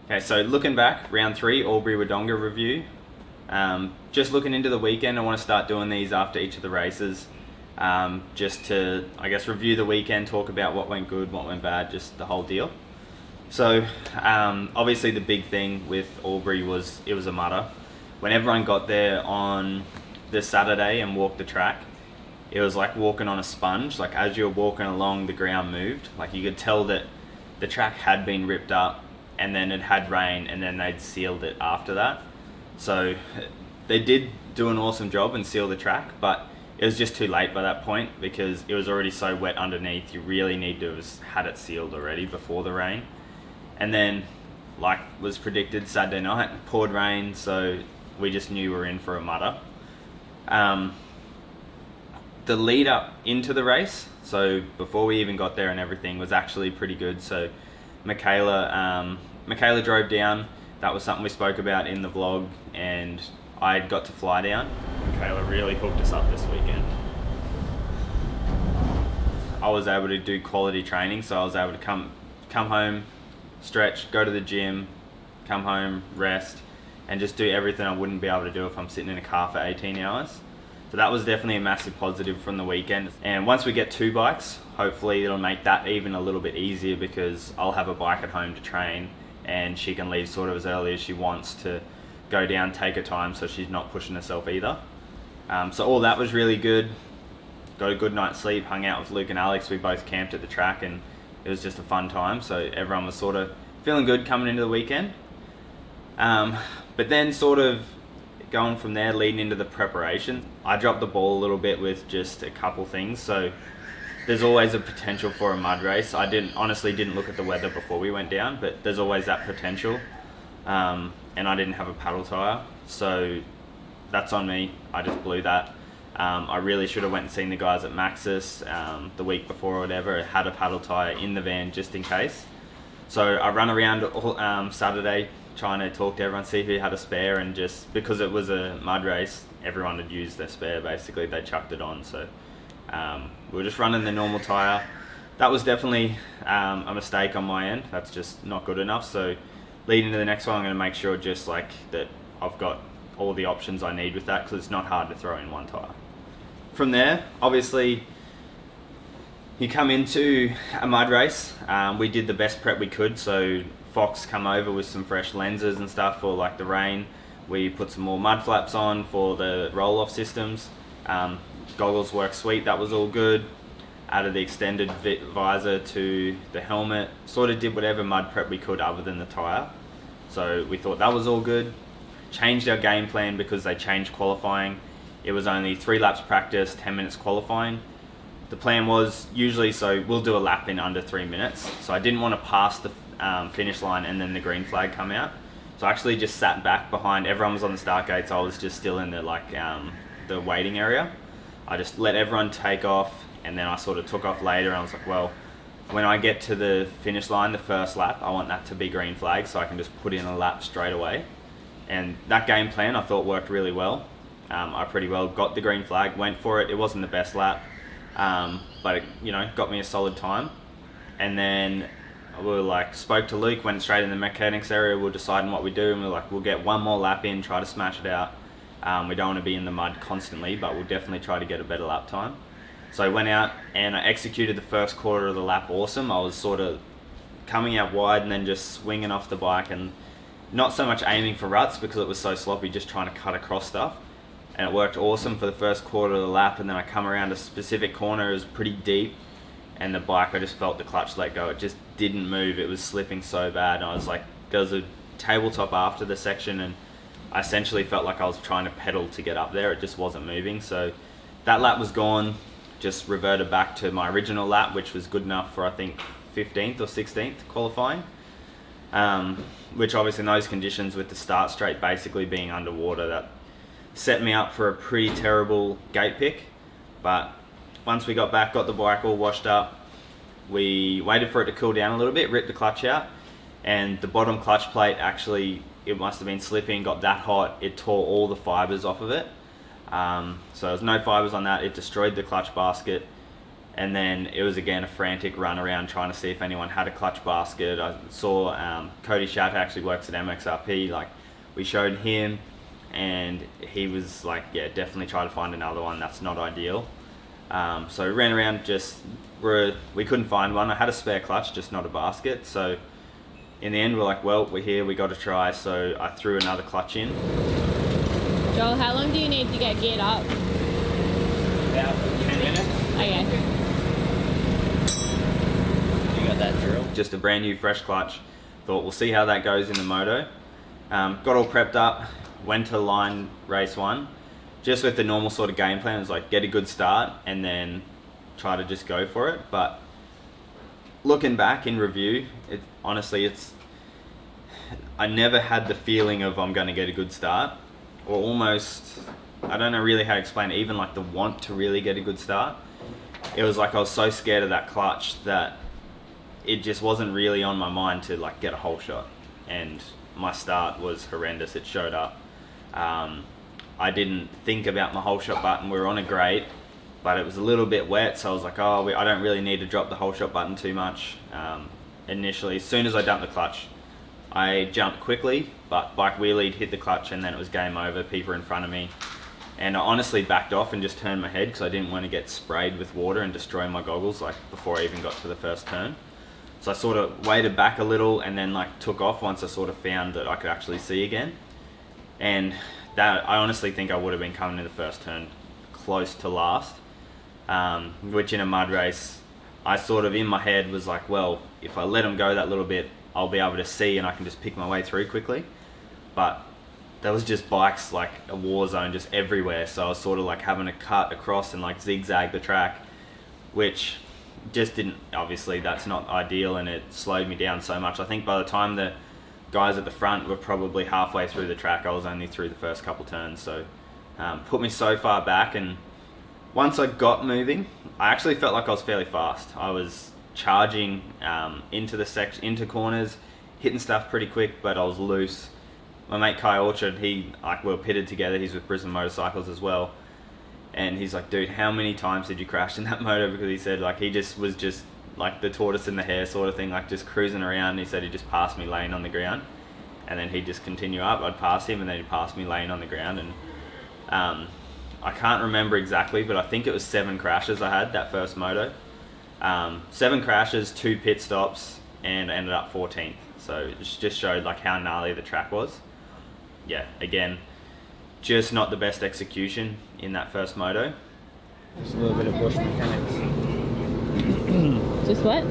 Okay, so looking back, round 3, Albury Wodonga review. Just looking into the weekend, I want to start doing these after each of the races. Just to, I guess, review the weekend, talk about what went good, what went bad, just the whole deal. So, obviously the big thing with Aubry was it was a mutter. When everyone got there on the Saturday and walked the track, it was like walking on a sponge. Like as you were walking along, the ground moved. Like you could tell that the track had been ripped up, and then it had rain, and then they'd sealed it after that. So they did do an awesome job and seal the track, but it was just too late by that point because it was already so wet underneath. You really need to have had it sealed already before the rain. And then, like was predicted, Saturday night poured rain, so we just knew we were in for a mutter. The lead up into the race, so before we even got there and everything, was actually pretty good. So Michaela drove down. That was something we spoke about in the vlog, and I got to fly down. Michaela really hooked us up this weekend. I was able to do quality training, so I was able to come home, stretch, go to the gym, come home, rest, and just do everything I wouldn't be able to do if I'm sitting in a car for 18 hours. So that was definitely a massive positive from the weekend. And once we get 2 bikes, hopefully it'll make that even a little bit easier because I'll have a bike at home to train, and she can leave sort of as early as she wants to go down, take her time, so she's not pushing herself either. So all that was really good. Got a good night's sleep, hung out with Luke and Alex. We both camped at the track, and it was just a fun time. So everyone was sort of feeling good coming into the weekend. But then sort of going from there, leading into the preparation, I dropped the ball a little bit with just a couple things. So there's always a potential for a mud race. I honestly didn't look at the weather before we went down, but there's always that potential. And I didn't have a paddle tire, so that's on me. I just blew that. I really should have went and seen the guys at Maxxis the week before or whatever. Had a paddle tire in the van just in case. So I ran around all, Saturday trying to talk to everyone, see who had a spare, and just because it was a mud race, everyone had used their spare basically. They chucked it on, so we were just running the normal tire. That was definitely a mistake on my end. That's just not good enough. So leading to the next one, I'm going to make sure just like that I've got all the options I need with that, because it's not hard to throw in one tire. From there, obviously, you come into a mud race. We did the best prep we could, so Fox come over with some fresh lenses and stuff for like the rain. We put some more mud flaps on for the roll-off systems. Goggles work sweet, that was all good. Added the extended visor to the helmet. Sort of did whatever mud prep we could other than the tire. So we thought that was all good. Changed our game plan because they changed qualifying. It was only 3 laps practice, 10 minutes qualifying. The plan was usually, so we'll do a lap in under 3 minutes. So I didn't want to pass the finish line and then the green flag come out. So I actually just sat back behind. Everyone was on the start gates. I was just still in the the waiting area. I just let everyone take off, and then I sort of took off later, and I was like, well, when I get to the finish line, the first lap, I want that to be green flag so I can just put in a lap straight away. And that game plan I thought worked really well. I pretty well got the green flag, went for it. It wasn't the best lap, but it got me a solid time. And then we spoke to Luke, went straight in the mechanics area. We're deciding what we do, and we'll get one more lap in, try to smash it out. We don't want to be in the mud constantly, but we'll definitely try to get a better lap time. So I went out and I executed the first quarter of the lap awesome. I was sort of coming out wide and then just swinging off the bike, and not so much aiming for ruts because it was so sloppy, just trying to cut across stuff. And it worked awesome for the first quarter of the lap, and then I come around a specific corner, it was pretty deep, and the bike, I just felt the clutch let go. It just didn't move. It was slipping so bad. And I was like, there was a tabletop after the section, and I essentially felt like I was trying to pedal to get up there. It just wasn't moving. So that lap was gone. Just reverted back to my original lap, which was good enough for I think 15th or 16th qualifying. Which obviously in those conditions with the start straight basically being underwater, that set me up for a pretty terrible gate pick. But once we got back, got the bike all washed up, we waited for it to cool down a little bit, ripped the clutch out, and the bottom clutch plate actually, it must have been slipping, got that hot, it tore all the fibers off of it. So there was no fibers on that. It destroyed the clutch basket, And then it was again a frantic run around trying to see if anyone had a clutch basket. I saw Cody Shatter actually works at MXRP, like we showed him and he was like, yeah, definitely try to find another one, that's not ideal. So we ran around, we couldn't find one. I had a spare clutch, just not a basket. So in the end we're like, well, we're here, we got to try. So I threw another clutch in. Joel, how long do you need to get geared up? About 10 minutes. Okay. That drill. Just a brand new fresh clutch. Thought we'll see how that goes in the moto. Got all prepped up, went to line race 1, just with the normal sort of game plan. It was like get a good start and then try to just go for it. But looking back in review, honestly I never had the feeling of I'm going to get a good start, or almost, I don't know really how to explain it, even like the want to really get a good start. It was like I was so scared of that clutch that it just wasn't really on my mind to like get a whole shot, and my start was horrendous. It showed up. I didn't think about my whole shot button. We were on a grate, but it was a little bit wet, so I was like, oh, I don't really need to drop the whole shot button too much. Initially, as soon as I dumped the clutch, I jumped quickly, but bike wheelied, hit the clutch, and then it was game over. People were in front of me, and I honestly backed off and just turned my head because I didn't want to get sprayed with water and destroy my goggles like before I even got to the first turn. So I sort of waited back a little and then like took off once I sort of found that I could actually see again. And that, I honestly think I would have been coming in the first turn close to last, which in a mud race, I sort of in my head was like, well, if I let them go that little bit, I'll be able to see and I can just pick my way through quickly. But there was just bikes like a war zone just everywhere. So I was sort of like having to cut across and like zigzag the track, which just didn't, obviously that's not ideal, and it slowed me down so much. I think by the time the guys at the front were probably halfway through the track, I was only through the first couple turns. So put me so far back, and once I got moving, I actually felt like I was fairly fast. I was charging into corners, hitting stuff pretty quick, but I was loose. My mate Kai Orchard, we were pitted together, he's with Brisbane Motorcycles as well. And he's like, dude, how many times did you crash in that moto? Because he said like he was just like the tortoise in the hare sort of thing, like just cruising around. And he said he just passed me laying on the ground, and then he'd just continue up. I'd pass him, and then he'd pass me laying on the ground. And I can't remember exactly, but I think it was 7 crashes I had that first moto. 7 crashes, 2 pit stops, and ended up 14th. So it just showed like how gnarly the track was. Yeah, again, just not the best execution in that first moto. Just a little bit of bush mechanics. Just what?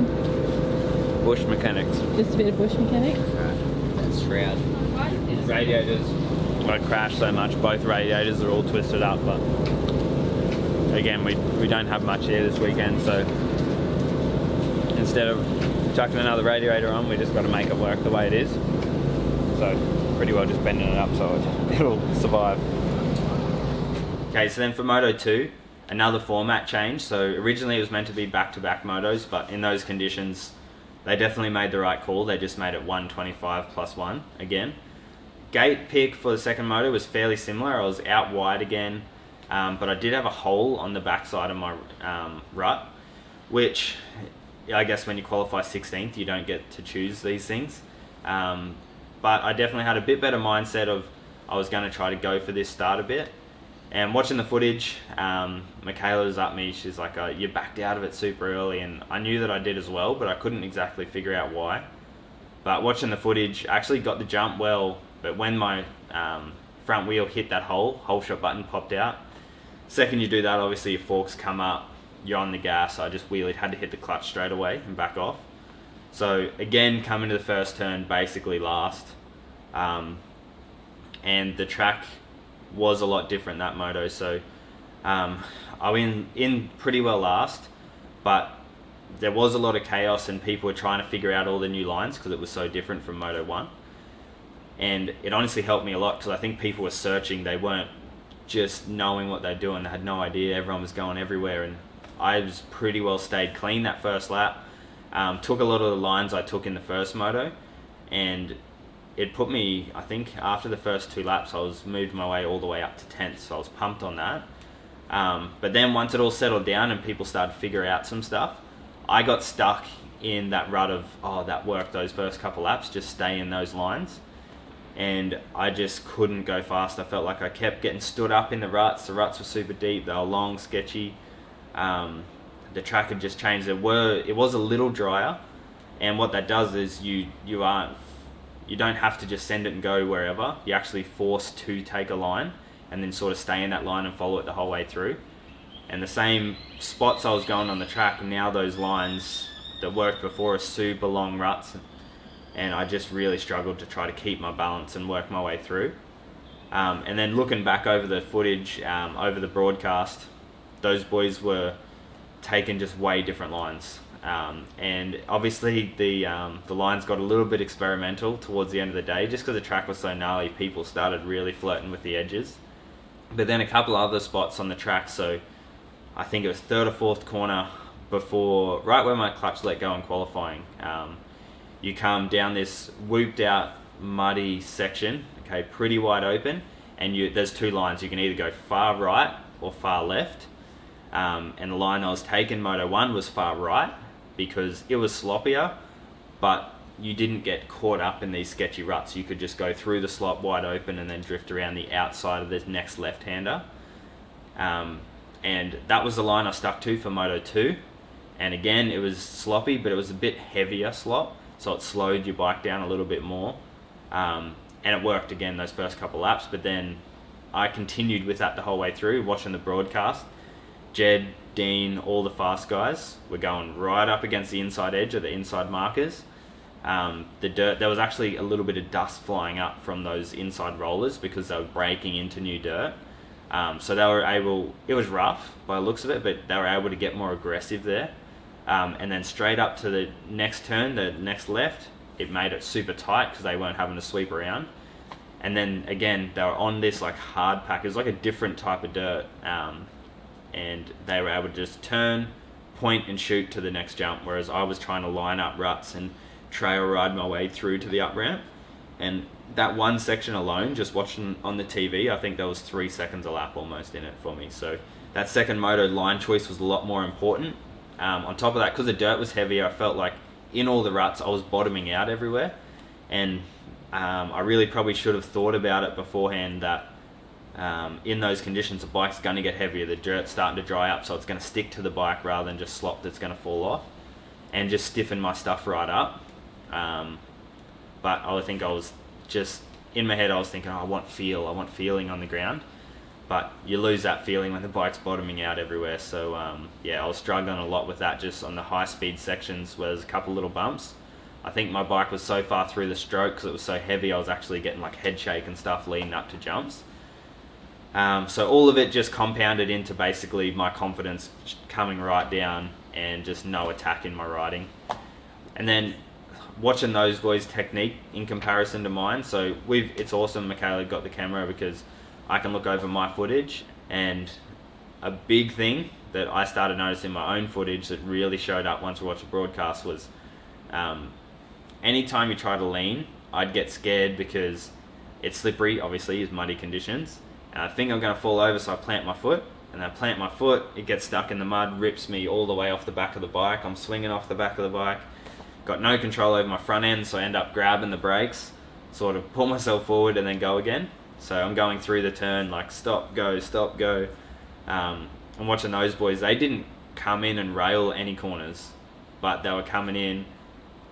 Bush mechanics. Just a bit of bush mechanics? That shroud. Radiators, I crashed so much, both radiators are all twisted up, but again, we don't have much here this weekend, so instead of chucking another radiator on, we just got to make it work the way it is. So pretty well just bending it up so it'll survive. Okay, so then for Moto 2, another format change. So originally it was meant to be back-to-back motos, but in those conditions, they definitely made the right call. They just made it 125 plus 1 again. Gate pick for the second moto was fairly similar. I was out wide again, but I did have a hole on the backside of my rut, which I guess when you qualify 16th, you don't get to choose these things. But I definitely had a bit better mindset of I was going to try to go for this start a bit. And watching the footage, Michaela was up me, she's like, you backed out of it super early, and I knew that I did as well, but I couldn't exactly figure out why. But watching the footage, I actually got the jump well, but when my front wheel hit that whole shot button popped out. Second you do that, obviously your forks come up, you're on the gas. I just wheelied, had to hit the clutch straight away and back off. So again, coming to the first turn, basically last. And the track was a lot different that moto, so I went in pretty well last, but there was a lot of chaos and people were trying to figure out all the new lines because it was so different from Moto 1. And it honestly helped me a lot because I think people were searching, they weren't just knowing what they're doing, they had no idea, everyone was going everywhere, and I was pretty well stayed clean that first lap. Took a lot of the lines I took in the first moto, and it put me, I think after the first 2 laps, I was moved my way all the way up to 10th, so I was pumped on that. But then once it all settled down and people started to figure out some stuff, I got stuck in that rut of, that worked those first couple laps, just stay in those lines. And I just couldn't go fast. I felt like I kept getting stood up in the ruts. The ruts were super deep, they were long, sketchy. The track had just changed. It was a little drier, and what that does is you don't have to just send it and go wherever. You're actually forced to take a line and then sort of stay in that line and follow it the whole way through. And the same spots I was going on the track, now those lines that worked before are super long ruts, and I just really struggled to try to keep my balance and work my way through. And then looking back over the footage, over the broadcast, those boys were taking just way different lines. And obviously the lines got a little bit experimental towards the end of the day, just because the track was so gnarly. People started really flirting with the edges. But then a couple other spots on the track, so I think it was third or fourth corner before, right where my clutch let go in qualifying, you come down this whooped out muddy section, okay, pretty wide open, and there's two lines. You can either go far right or far left. And the line I was taking, Moto 1, was far right because it was sloppier, but you didn't get caught up in these sketchy ruts. You could just go through the slop wide open and then drift around the outside of the next left-hander. And that was the line I stuck to for Moto 2. And again, it was sloppy, but it was a bit heavier slop, so it slowed your bike down a little bit more. And it worked again those first couple laps, but then I continued with that the whole way through, watching the broadcast. Jed, Dean, all the fast guys were going right up against the inside edge of the inside markers. The dirt, there was actually a little bit of dust flying up from those inside rollers because they were breaking into new dirt. So they were able, it was rough by the looks of it, but they were able to get more aggressive there. And then straight up to the next turn, the next left, it made it super tight because they weren't having to sweep around. And then again, they were on this like hard pack. It was like a different type of dirt. And they were able to just turn, point and shoot to the next jump, whereas I was trying to line up ruts and trail ride my way through to the up ramp. And that one section alone, just watching on the TV, I think there was 3 seconds a lap almost in it for me. So that second moto line choice was a lot more important. On top of that, because the dirt was heavier, I felt like in all the ruts I was bottoming out everywhere. And I really probably should have thought about it beforehand that in those conditions the bike's going to get heavier, the dirt's starting to dry up, so it's going to stick to the bike rather than just slop that's going to fall off, and just stiffen my stuff right up. But I think I was just, in my head I was thinking, I want feeling on the ground, but you lose that feeling when the bike's bottoming out everywhere. So yeah, I was struggling a lot with that just on the high speed sections where there's a couple little bumps. I think my bike was so far through the stroke because it was so heavy, I was actually getting like head shake and stuff leading up to jumps. So all of it just compounded into basically my confidence coming right down and just no attack in my riding. And then watching those boys' technique in comparison to mine, so it's awesome Michaela got the camera because I can look over my footage, and a big thing that I started noticing in my own footage that really showed up once we watched the broadcast was anytime you try to lean, I'd get scared because it's slippery, obviously, it's muddy conditions. And I think I'm going to fall over, so I plant my foot. And I plant my foot, it gets stuck in the mud, rips me all the way off the back of the bike. I'm swinging off the back of the bike. Got no control over my front end, so I end up grabbing the brakes, sort of pull myself forward and then go again. So I'm going through the turn, like stop, go, stop, go. I'm watching those boys. They didn't come in and rail any corners, but they were coming in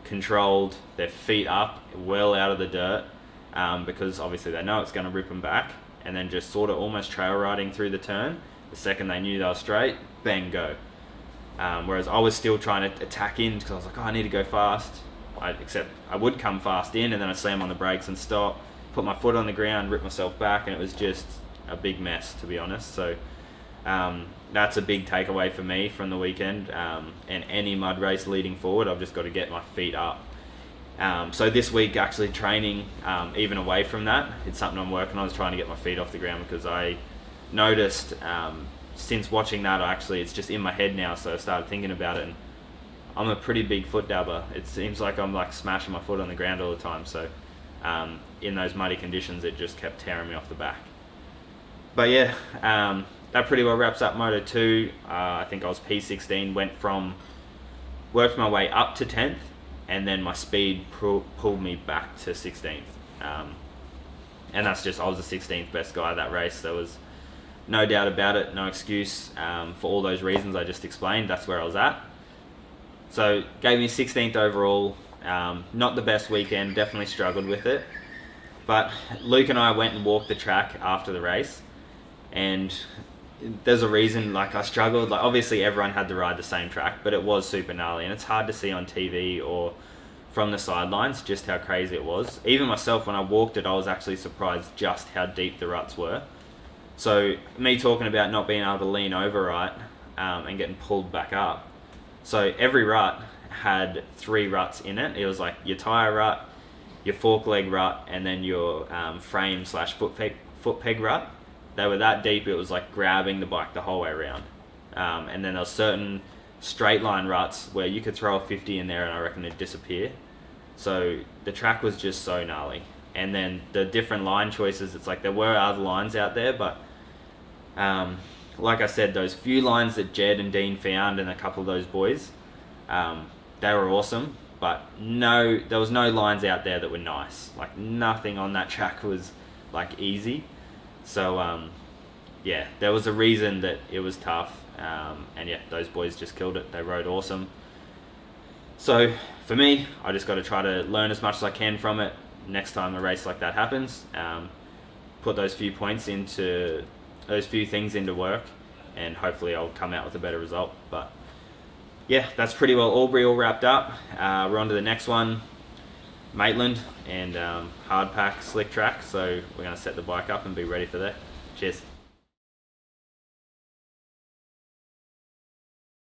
controlled, their feet up, well out of the dirt, because obviously they know it's going to rip them back. And then just sort of almost trail riding through the turn. The second they knew they were straight, bang, go. Whereas I was still trying to attack in because I was like, I need to go fast. Except I would come fast in and then I'd slam on the brakes and stop, put my foot on the ground, rip myself back, and it was just a big mess, to be honest. So that's a big takeaway for me from the weekend. And any mud race leading forward, I've just got to get my feet up. So this week actually training, even away from that, it's something I'm working on, is trying to get my feet off the ground, because I noticed since watching that, it's just in my head now, so I started thinking about it, and I'm a pretty big foot dabber. It seems like I'm like smashing my foot on the ground all the time, so in those muddy conditions it just kept tearing me off the back. But yeah, that pretty well wraps up Moto 2. I think I was P16, worked my way up to 10th, and then my speed pulled me back to 16th. And that's just, I was the 16th best guy that race. There was no doubt about it, no excuse. For all those reasons I just explained, that's where I was at. So gave me 16th overall. Not the best weekend, definitely struggled with it. But Luke and I went and walked the track after the race, and there's a reason, like, I struggled. Like, obviously everyone had to ride the same track, but it was super gnarly, and it's hard to see on TV or from the sidelines just how crazy it was. Even myself, when I walked it, I was actually surprised just how deep the ruts were. So me talking about not being able to lean over right, and getting pulled back up. So every rut had 3 ruts in it. It was like your tyre rut, your fork leg rut, and then your frame / foot peg rut. They were that deep, it was like grabbing the bike the whole way around. And then there was certain straight line ruts where you could throw a 50 in there and I reckon it'd disappear. So the track was just so gnarly. And then the different line choices, it's like there were other lines out there, but like I said, those few lines that Jed and Dean found and a couple of those boys, they were awesome, but there was no lines out there that were nice. Like, nothing on that track was like easy. So yeah, there was a reason that it was tough, and yeah, those boys just killed it. They rode awesome. So for me, I just got to try to learn as much as I can from it. Next time a race like that happens, put those few things into work, and hopefully I'll come out with a better result. But yeah, that's pretty well Aubry all wrapped up. We're on to the next one, Maitland, and hard pack slick track. So we're going to set the bike up and be ready for that. Cheers.